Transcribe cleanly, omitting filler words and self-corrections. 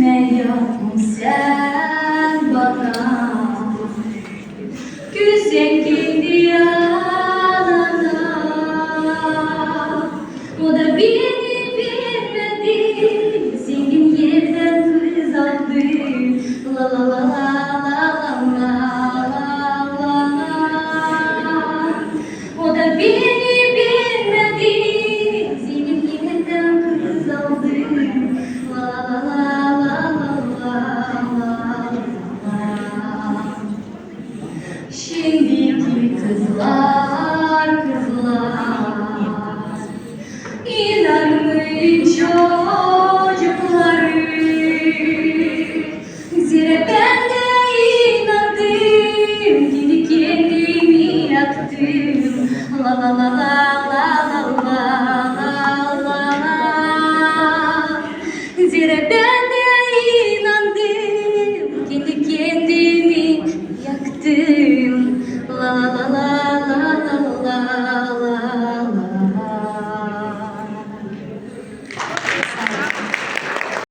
ne yaptın sen bana? Küsen kendi yanına. O da beni bilmedi, zengin yerden kız aldı. La la la la la la la la. O da beni bilmedi, zengin yerden kız aldı. La la la la la la. Şimdiki kızlar inanmayın çocukları. Zira ben de inandım, gidip kendimi yaktım. La la la la la la la la la. Zira ben